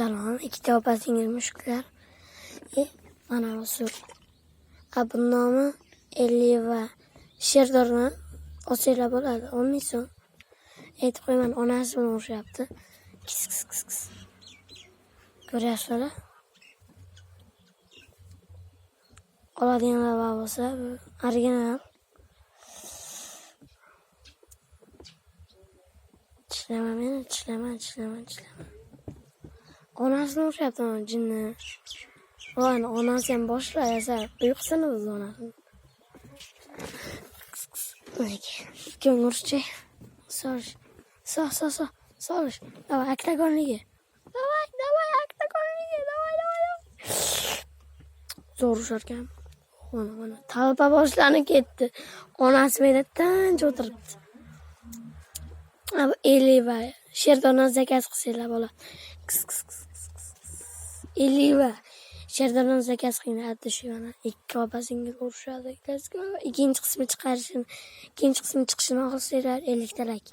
Salom, ikkita opa-singil mushuklar. Mana bu suv. Bunun nomi Elli va Sherdorni olsanglar bo'ladi. 10 ming so'm. Aytib qo'yman, onasi bilan urishyapti. Kis kis kis kis. Ko'ryapsizlar? Oladiganlar bor bo'lsa, bu original. Tishlama meni, tishlama. Onasini urishyapti mana jinni. Voy, onasi ham boshlar yasa, uyqusini buzdi onasini. Ikkoving urishchi. Solish. Solish. Давай, oktagonliga. Давай, oktagonliga. Давай. Zo'r urisharkan. Mana. Talpa boshlanib ketdi. Onasi medatdan o'tiribdi. Elli va Sherdorni zakaz qilsanglar bo'ladi. Elli va Sherdorni zakaz qilinglar. Adda shu mana ikki opa-singil urushadi. Ikkinchi qismi chiqishini xohlasanglar 50 ta like.